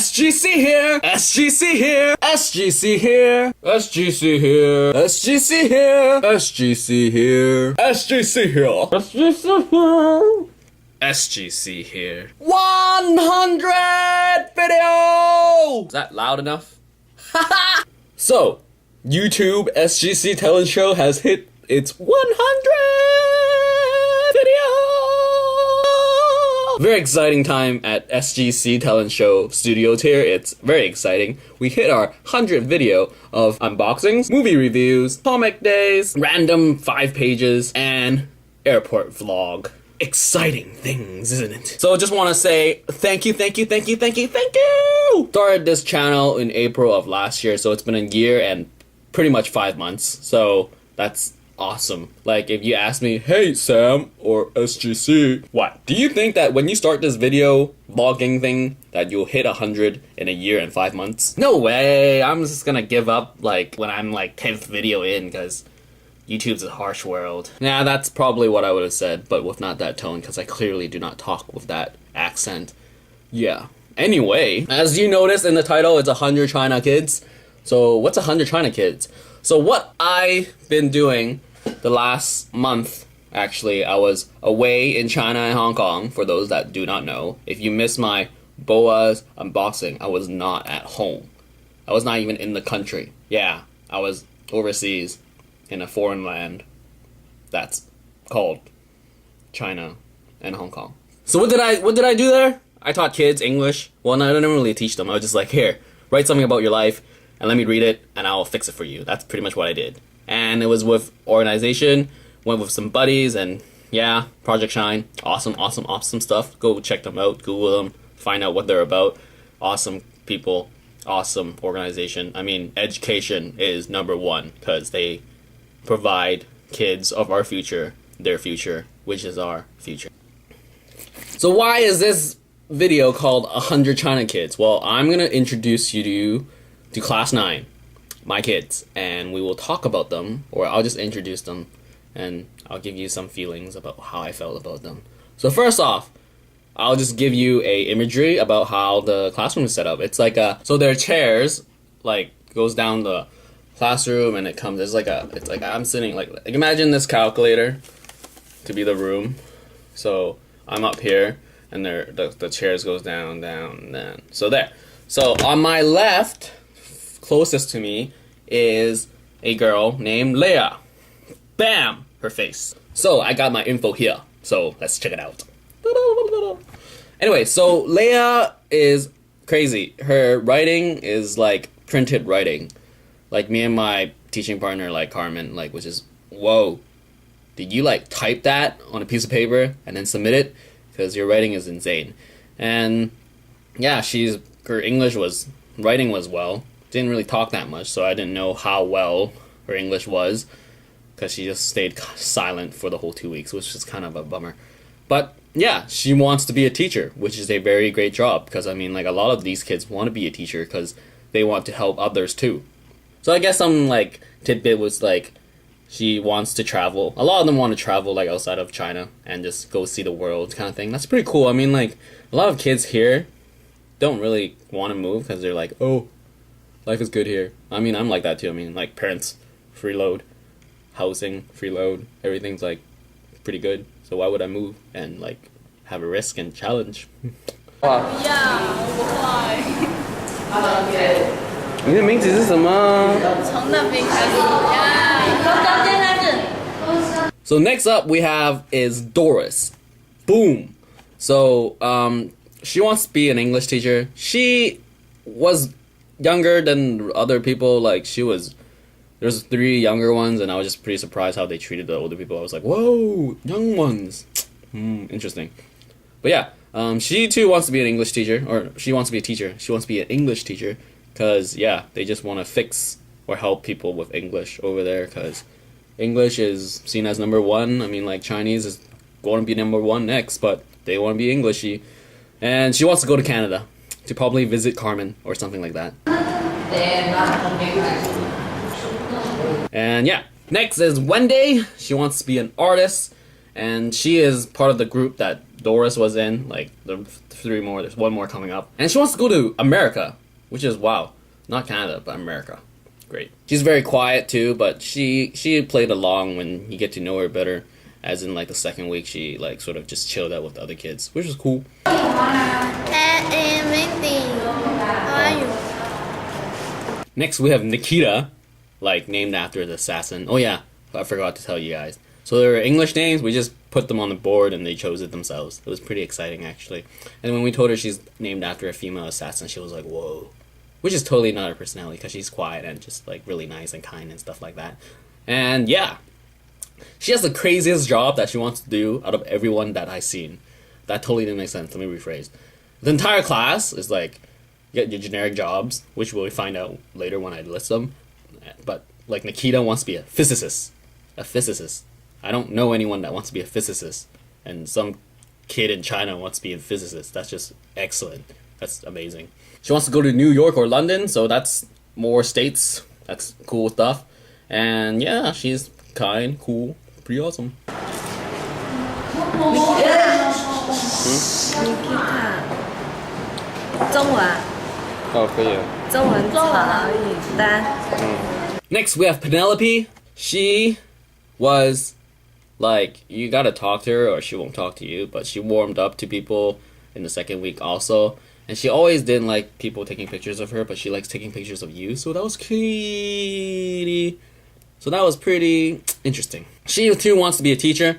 SGC here, SGC here, SGC here, SGC here, SGC here, SGC here, SGC here, SGC here, SGC here. 100 video! Is that loud enough? So, YouTube SGC talent show has hit its 100 video! Very exciting time at SGC talent show studios here. It's very exciting. We hit our 100th video of unboxings, movie reviews, comic days, random 5 pages, and airport vlog. Exciting things, isn't it? So I just want to say thank you. Started this channel in April of last year, so it's been a year and pretty much 5 months. So that's awesome. Like, if you ask me, hey Sam or SGC, what? Do you think that when you start this video vlogging thing that you'll hit 100 in a year and 5 months? No way. I'm just gonna give up like when I'm like 10th video in, because YouTube's a harsh world. Nah, that's probably what I would have said, but with not that tone, because I clearly do not talk with that accent. Yeah. Anyway, as you noticed in the title, it's 100 China kids. So what's 100 China kids? So what I've been doing the last month, actually, I was away in China and Hong Kong, for those that do not know. If you missed my BOA's unboxing, I was not at home. I was not even in the country. Yeah, I was overseas in a foreign land that's called China and Hong Kong. So what did I do there? I taught kids English. Well, no, I didn't really teach them. I was just like, here, write something about your life and let me read it and I'll fix it for you. That's pretty much what I did. And it was with organization, went with some buddies, and yeah, Project Shine. Awesome stuff. Go check them out, Google them, find out what they're about. Awesome people, awesome organization. I mean, education is #1 because they provide kids of our future their future, which is our future. So why is this video called 100 China Kids? Well, I'm gonna introduce you to class 9, my kids, and we will talk about them, or I'll just introduce them and I'll give you some feelings about how I felt about them. So first off, I'll just give you a imagery about how the classroom is set up. It's like so their chairs like goes down the classroom and it comes, it's like I'm sitting like imagine this calculator to be the room. So I'm up here and the chairs goes down. So there. So on my left, closest to me, is a girl named Leah. Bam! Her face. So I got my info here. So let's check it out. Anyway, so Leah is crazy. Her writing is like printed writing. Like me and my teaching partner, like Carmen, like, which is, whoa, did you like type that on a piece of paper and then submit it? Because your writing is insane. And yeah, her writing was well. Didn't really talk that much, so I didn't know how well her English was, because she just stayed silent for the whole 2 weeks, which is kind of a bummer. But yeah, she wants to be a teacher, which is a very great job, because I mean, like, a lot of these kids want to be a teacher because they want to help others too. So I guess some like tidbit was like she wants to travel. A lot of them want to travel like outside of China and just go see the world kind of thing. That's pretty cool. I mean, like, a lot of kids here don't really want to move because they're like, oh, life is good here. I mean, I'm like that too. I mean, like, parents freeload, housing freeload, everything's like pretty good. So why would I move and like have a risk and challenge? Wow. Yeah, 你的名字是什么？从那边开始呀。 So next up we have is Doris. Boom. So she wants to be an English teacher. She was younger than other people. Like, there's 3 younger ones, and I was just pretty surprised how they treated the older people. I was like, whoa, young ones. Interesting. But yeah, she too wants to be an English teacher, or she wants to be a teacher. She wants to be an English teacher because, yeah, they just want to fix or help people with English over there, because English is seen as #1. I mean, like, Chinese is going to be #1 next, but they want to be Englishy. And she wants to go to Canada to probably visit Carmen or something like that. And yeah, next is Wendy. She wants to be an artist, and she is part of the group that Doris was in, like the 3 more. There's 1 more coming up, and she wants to go to America, which is wow, not Canada, but America. Great. She's very quiet too, but she played along when you get to know her better. As in, like the 2nd week, she like sort of just chilled out with the other kids, which was cool. Next, we have Nikita, like named after the assassin. Oh yeah, I forgot to tell you guys. So there were English names. We just put them on the board and they chose it themselves. It was pretty exciting actually. And when we told her she's named after a female assassin, she was like, "Whoa," which is totally not her personality because she's quiet and just like really nice and kind and stuff like that. And yeah. She has the craziest job that she wants to do out of everyone that I've seen. That totally didn't make sense. Let me rephrase. The entire class is like, you get your generic jobs, which we'll find out later when I list them. But like Nikita wants to be a physicist. A physicist. I don't know anyone that wants to be a physicist. And some kid in China wants to be a physicist. That's just excellent. That's amazing. She wants to go to New York or London, so that's more states. That's cool stuff. And yeah, she's kind, cool, pretty awesome. Nikita. 中文。哦，可以啊。中文查而已，单。Next, we have Penelope. She was like, you gotta talk to her or she won't talk to you, but she warmed up to people in the 2nd week also. And she always didn't like people taking pictures of her, but she likes taking pictures of you, so that was kitty. So that was pretty interesting. She too wants to be a teacher.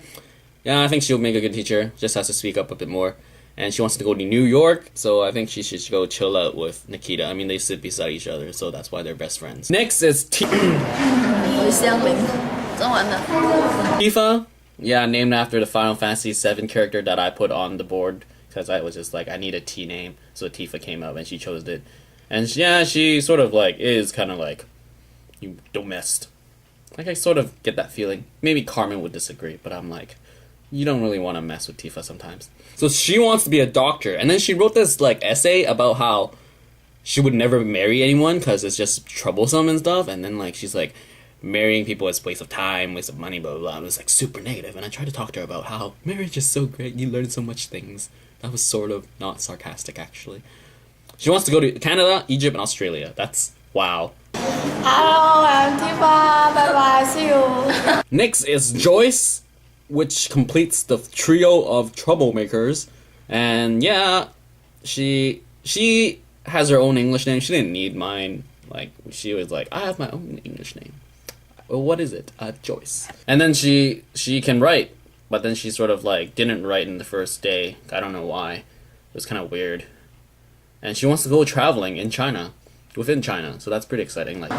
Yeah, I think she'll make a good teacher. Just has to speak up a bit more. And she wants to go to New York, so I think she should go chill out with Nikita. I mean, they sit beside each other, so that's why they're best friends. Next is Tifa. Yeah, named after the Final Fantasy VII character that I put on the board. Because I was just like, I need a T name. So Tifa came up and she chose it. And yeah, she sort of like is kind of like, you don't mess. Like, I sort of get that feeling. Maybe Carmen would disagree, but I'm like, you don't really want to mess with Tifa sometimes. So she wants to be a doctor. And then she wrote this, like, essay about how she would never marry anyone because it's just troublesome and stuff. And then, like, she's like, marrying people is waste of time, waste of money, blah, blah, blah. It was, like, super negative. And I tried to talk to her about how marriage is so great. You learn so much things. That was sort of not sarcastic, actually. She wants to go to Canada, Egypt, and Australia. That's, wow. Hello, I'm Tifa. Bye bye. See you. Next is Joyce, which completes the trio of troublemakers. And yeah, she has her own English name. She didn't need mine. Like, she was like, I have my own English name. Well, what is it? Joyce. And then she can write, but then she sort of like didn't write in the first day. I don't know why. It was kind of weird. And she wants to go traveling in China. Within China, so that's pretty exciting. Like,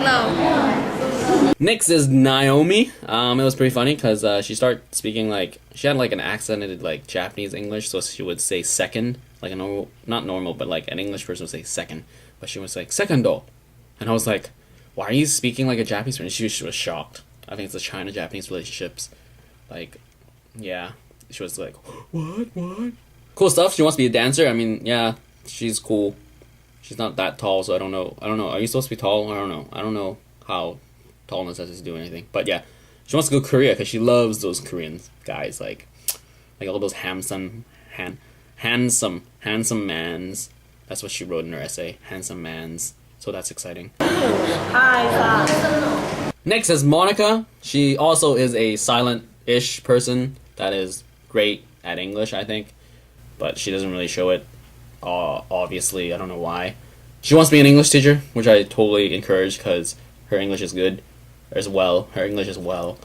No. Next is Nyomi. It was pretty funny because she started speaking like she had like an accented like Japanese English, so she would say second, like a normal, not normal, but like an English person would say second, but she was like secondo, and I was like, why are you speaking like a Japanese person? She was shocked. I think it's the China-Japanese relationships. Like, yeah, she was like, what? Cool stuff. She wants to be a dancer. I mean, yeah, she's cool. She's not that tall, so I don't know. Are you supposed to be tall? I don't know. I don't know how tallness has to do anything. But yeah, she wants to go to Korea because she loves those Korean guys, like all those handsome mans. That's what she wrote in her essay, handsome mans. So that's exciting. Next is Monica. She also is a silent-ish person that is great at English, I think, but she doesn't really show it. Obviously, I don't know why. She wants to be an English teacher, which I totally encourage because her English is good as well. Her English as well.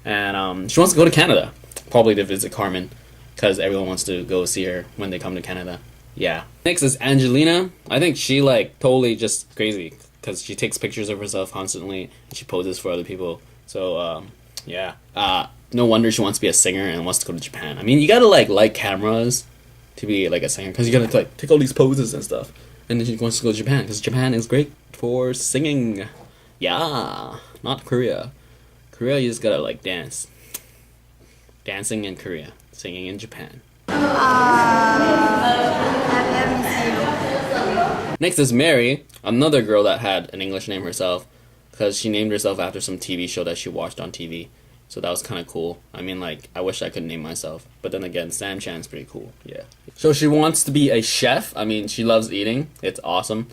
And she wants to go to Canada, probably to visit Carmen, because everyone wants to go see her when they come to Canada. Yeah. Next is Angelina. I think she like totally just crazy because she takes pictures of herself constantly and she poses for other people. So yeah. No wonder she wants to be a singer and wants to go to Japan. I mean, you gotta like cameras to be like a singer because you gotta like take all these poses and stuff. And then she wants to go to Japan because Japan is great for singing. Yeah, not Korea. Korea, you just gotta like dance. Dancing in Korea, singing in Japan. Next is Mary, another girl that had an English name herself because she named herself after some TV show that she watched on TV. So that was kind of cool. I mean, like, I wish I could name myself. But then again, Sanchan's pretty cool. Yeah. So she wants to be a chef. I mean, she loves eating. It's awesome.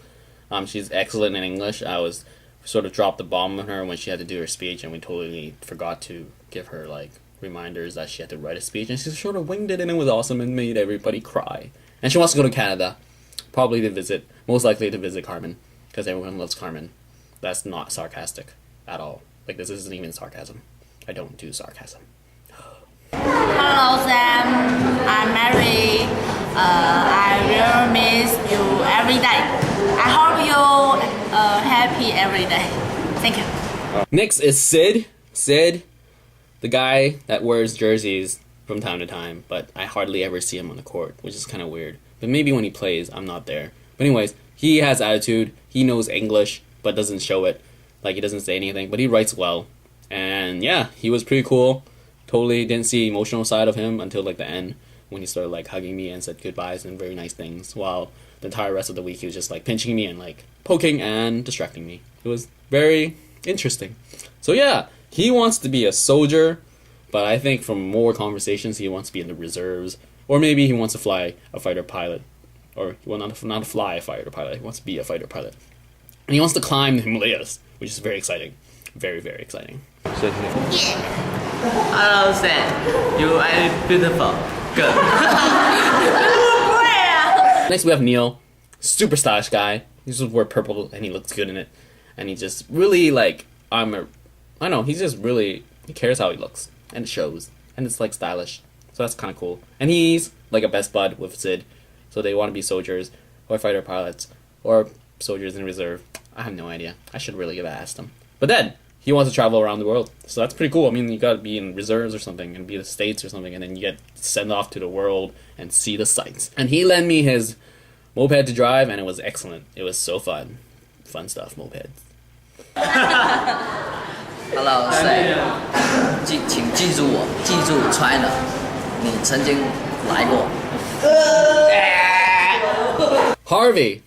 She's excellent in English. I was sort of dropped the bomb on her when she had to do her speech, and we totally forgot to give her, like, reminders that she had to write a speech. And she sort of winged it, and it was awesome and made everybody cry. And she wants to go to Canada. Probably to visit. Most likely to visit Carmen. Because everyone loves Carmen. That's not sarcastic at all. Like, this isn't even sarcasm. I don't do sarcasm. Hello Sam, I'm Mary. I will miss you every day. I hope you happy every day. Thank you. Next is Sid. Sid, the guy that wears jerseys from time to time, but I hardly ever see him on the court, which is kind of weird. But maybe when he plays, I'm not there. But anyways, he has attitude. He knows English, but doesn't show it. Like, he doesn't say anything, but he writes well. And yeah, he was pretty cool. Totally didn't see the emotional side of him until like the end, when he started like hugging me and said goodbyes and very nice things, while the entire rest of the week he was just like pinching me and like poking and distracting me. It was very interesting. So yeah, he wants to be a soldier, but I think from more conversations he wants to be in the reserves, or maybe he wants to fly a fighter pilot, or well, not to fly a fighter pilot. He wants to be a fighter pilot, and he wants to climb the Himalayas, which is very exciting. Very, very exciting. Hello, Sam. You are beautiful. Good. Next, we have Neil. Super stylish guy. He just wear purple, and he looks good in it. And he just really, like, I don't know, he's just really, he cares how he looks. And it shows. And it's, like, stylish. So that's kind of cool. And he's, like, a best bud with Sid. So they want to be soldiers, or fighter pilots, or soldiers in reserve. I have no idea. I should really have asked him. But then, he wants to travel around the world. So that's pretty cool. I mean, you gotta be in reserves or something, and be in the States or something, and then you get sent off to the world and see the sights. And he lent me his moped to drive, and it was excellent. It was so fun. Fun stuff, mopeds. Hello, Sam. 请记住我，记住 China。你曾经来过。Harvey.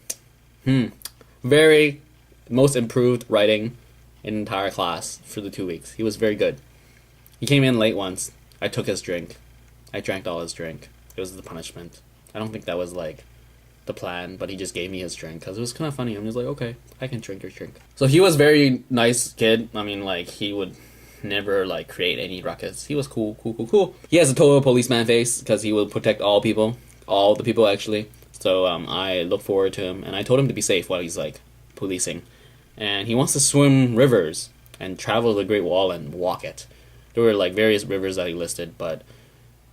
Very most improved writing in entire class for the 2 weeks. He was very good. He came in late once. I took his drink. I drank all his drink. It was the punishment. I don't think that was like the plan, but he just gave me his drink because it was kind of funny. I'm just like, okay, I can drink your drink. So he was very nice kid. I mean, like, he would never like create any ruckus. He was cool. He has a total policeman face because he will protect all people, all the people actually. So I look forward to him, and I told him to be safe while he's like policing. And he wants to swim rivers and travel the Great Wall and walk it. There were like various rivers that he listed, but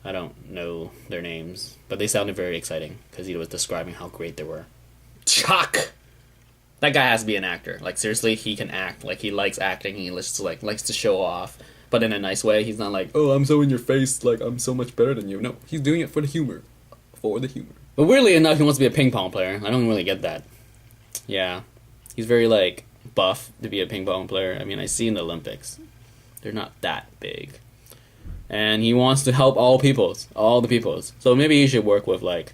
I don't know their names. But they sounded very exciting because he was describing how great they were. Chuck! That guy has to be an actor. Like, seriously, he can act. Like, he likes acting. He likes to show off, but in a nice way. He's not like, oh, I'm so in your face, like, I'm so much better than you. No, he's doing it for the humor. For the humor. But weirdly enough, he wants to be a ping pong player. I don't really get that. Yeah. He's very, like, buff to be a ping pong player. I mean, I see in the Olympics. They're not that big. And he wants to help all the peoples. So maybe he should work with, like,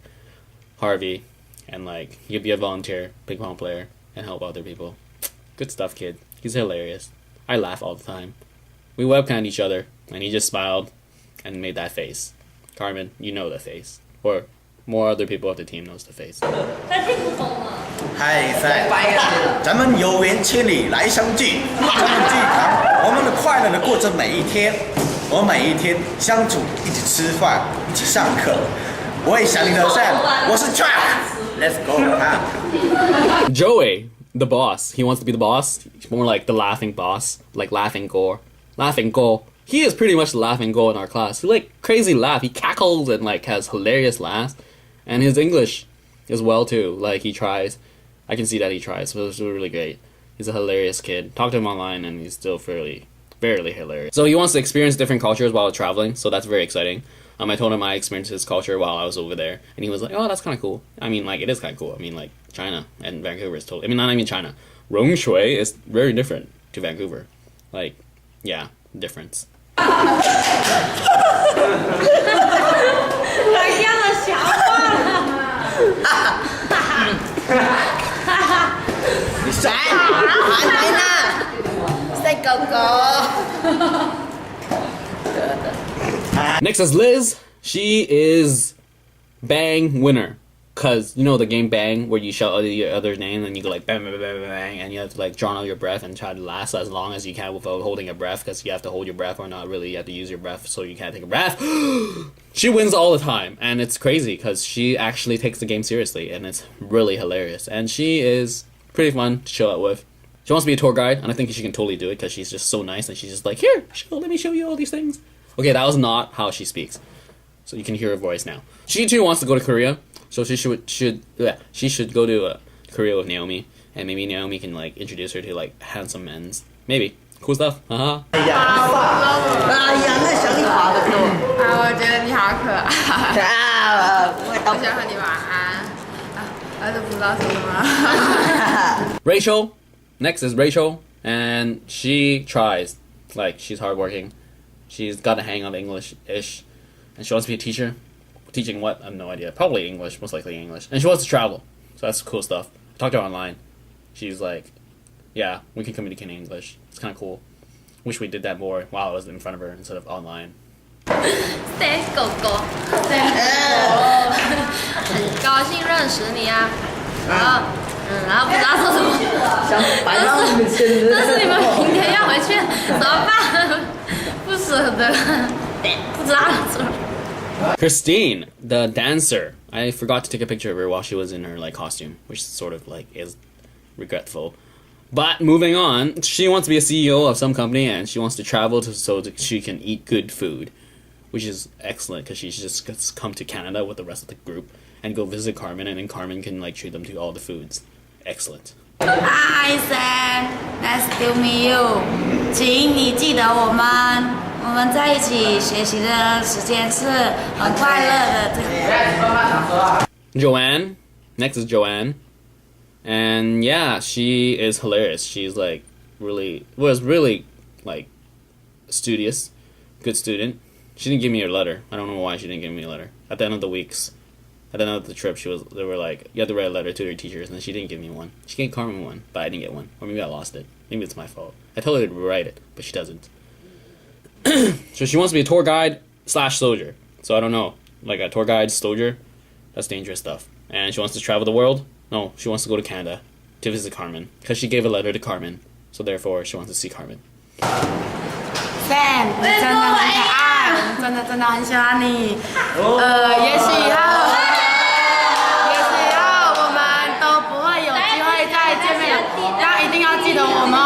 Harvey. And, like, he could be a volunteer ping pong player and help other people. Good stuff, kid. He's hilarious. I laugh all the time. We webcammed each other, and he just smiled and made that face. Carmen, you know the face. Or more other people of the team knows the face. 嗨赛，咱们有缘千里来相聚，咱们聚堂，我们的快乐的过着每一天，我每一天相处，一起吃饭，一起上课。我也想你的 Sam， 我是 Chuck，Let's go， 哈。Joey, the boss. He wants to be the boss. He's more like the laughing boss, like laughing gore. Laughing gore. He is pretty much the laughing gore in our class. He like crazy laugh. He cackles and like has hilarious laughs, and his English as well too. Like he tries. I can see that he tries. So it's really great. He's a hilarious kid. Talk to him online, and he's still fairly hilarious. So he wants to experience different cultures while traveling. So that's very exciting. I told him I experienced his culture while I was over there, and he was like, "Oh, that's kind of cool." I mean, like, it is kind of cool. I mean, like, China and Vancouver is totally. I mean, not even China. Rongshui is very different to Vancouver. Like, yeah, difference. 来，还没呢，赛狗狗。Next is Liz. She is Bang winner. Cause you know the game Bang where you shout your other name and you go like bang bang bang bang and you have to like draw out your breath and try to last as long as you can without holding your breath because you have to hold your breath or not really you have to use your breath so you can't take a breath. She wins all the time and it's crazy because she actually takes the game seriously and it's really hilarious and she is pretty fun to chill out with. She wants to be a tour guide and I think she can totally do it because she's just so nice and she's just like here let me show you all these things. Okay, that was not how she speaks, so you can hear her voice now. She too wants to go to Korea. So she should go to Korea with Nyomi, and maybe Nyomi can like introduce her to like handsome men's. Maybe cool stuff. Haha. 哎呀，那小丽滑的多。我觉得你好可爱。我想和你晚安。我都不知道说什么。Rachel, next is Rachel, and she tries like she's hardworking. She's got a hang of English-ish, and she wants to be a teacher. Teaching what? I have no idea. Probably English, most likely English. And she wants to travel. So that's cool stuff. I talked to her online. She's like, yeah, we can communicate in English. It's kind of cool. Wish we did that more while I was in front of her instead of online. Thanks, 狗狗。很高兴认识你啊。然后不知道说什么。但是你们明天要回去，怎么办？不舍得，不知道说。Christine, the dancer. I forgot to take a picture of her while she was in her like costume, which sort of like is regretful. But moving on, she wants to be a CEO of some company and she wants to travel so that she can eat good food, which is excellent because she's just come to Canada with the rest of the group and go visit Carmen and then Carmen can like treat them to all the foods. Excellent. Hi Sam, nice to meet you. 请你记得我们在一起学习的时间是很快乐的。Joanne, next is Joanne, and yeah, she is hilarious. She's like really like studious, good student. She didn't give me her letter. I don't know why she didn't give me a letter. At the end of the trip, they were like, you have to write a letter to your teachers, and she didn't give me one. She gave Carmen one, but I didn't get one, or maybe I lost it. Maybe it's my fault. I told her to write it, but she doesn't. So she wants to be a tour guide / soldier. So I don't know, like a tour guide soldier, that's dangerous stuff. And she wants to travel the world. No, she wants to go to Canada to visit Carmen because she gave a letter to Carmen. So therefore, she wants to see Carmen. Sam， 你真的很可爱，我们真的很喜欢你。也许以后我们都不会有机会再见面，但一定要记得我们哦。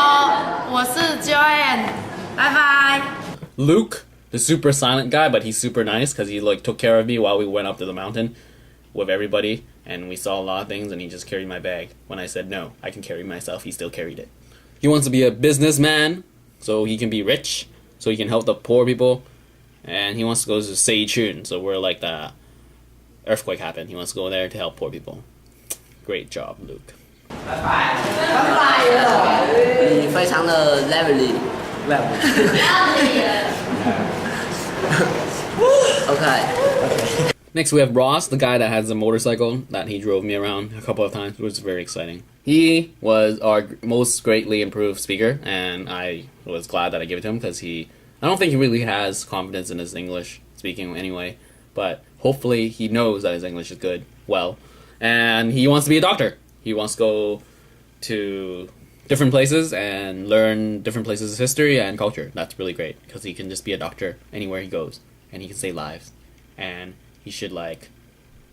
我是 Joanne， 拜拜。Luke, the super silent guy, but he's super nice because he like took care of me while we went up to the mountain with everybody, and we saw a lot of things, and he just carried my bag. When I said no, I can carry myself, he still carried it. He wants to be a businessman, so he can be rich, so he can help the poor people, and he wants to go to Sanchan, so where like the earthquake happened. He wants to go there to help poor people. Great job, Luke. 你非常的 lively。Okay. Next we have Ross, the guy that has a motorcycle that he drove me around a couple of times. It was very exciting. He was our most greatly improved speaker, and I was glad that I gave it to him because I don't think he really has confidence in his English speaking anyway, but hopefully he knows that his English is good, and he wants to be a doctor. He wants to go to different places and learn different places' history and culture. That's really great because he can just be a doctor anywhere he goes and he can save lives. And he should like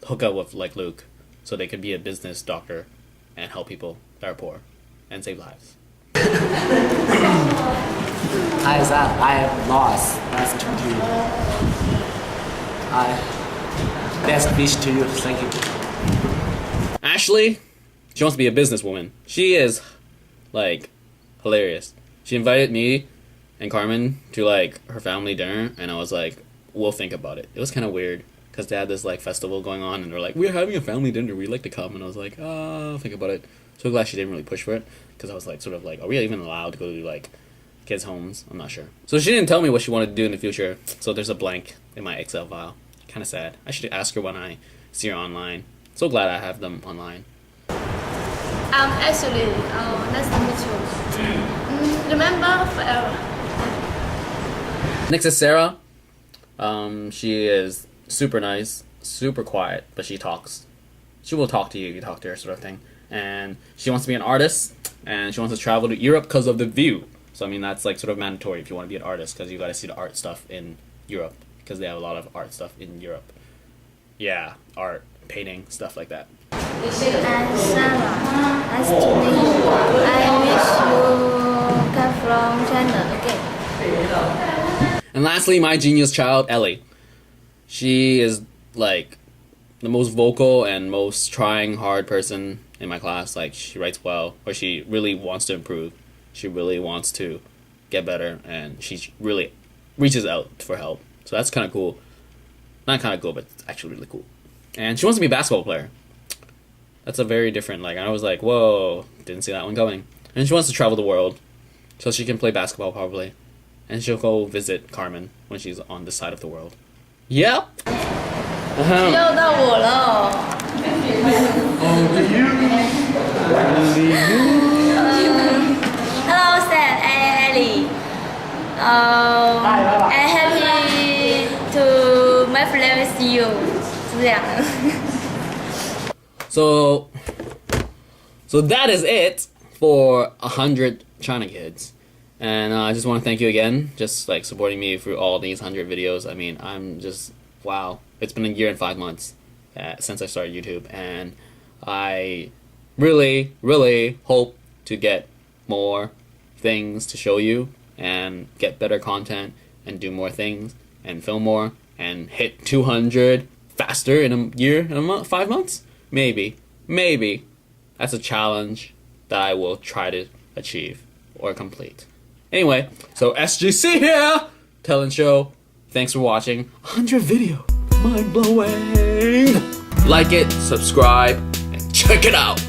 hook up with like Luke so they could be a business doctor and help people that are poor and save lives. Hi Sam, I am Lost. Nice to meet you. Best wish to you. Thank you. Ashley, she wants to be a businesswoman. She is like hilarious. She invited me and Carmen to like her family dinner, and I was like, we'll think about it. It was kind of weird because they had this like festival going on and they're like, we're having a family dinner, we'd like to come, and I was like, I'll think about it. So glad she didn't really push for it because I was like sort of like, are we even allowed to go to like kids' homes? I'm not sure. So she didn't tell me what she wanted to do in the future, so there's a blank in my Excel file. Kind of sad. I should ask her when I see her online. So glad I have them online. Actually, nice to meet you. Remember forever. Next is Sarah. She is super nice, super quiet, but she talks. She will talk to you if you talk to her, sort of thing. And she wants to be an artist, and she wants to travel to Europe because of the view. So I mean, that's like sort of mandatory if you want to be an artist, because you got to see the art stuff in Europe, because they have a lot of art stuff in Europe. Yeah, art, painting, stuff like that. I'm Sarah. Nice to meet you. I wish you come from China again. And lastly, my genius child, Ellie. She is like the most vocal and most trying hard person in my class. Like, she writes well, or she really wants to improve. She really wants to get better, and she really reaches out for help. So that's kind of cool. Not kind of cool, but it's actually really cool. And she wants to be a basketball player. That's a very different, like, I was like, whoa, didn't see that one coming. And she wants to travel the world so she can play basketball probably. And she'll go visit Carmen when she's on this side of the world. Yep. 又到我了。Hello, Sam and Ellie. I'm happy to my friend with you. 是这样的。So that is it for 100 China kids. And I just want to thank you again, just like supporting me through all these 100 videos. I mean, I'm just, wow. It's been a year and 5 months since I started YouTube, and I really, really hope to get more things to show you and get better content and do more things and film more and hit 200 faster in a year and a month, 5 months. Maybe that's a challenge that I will try to achieve or complete. Anyway, so SGC here, Tell and Show. Thanks for watching 100 video. Mind blowing. Like it, subscribe, and check it out.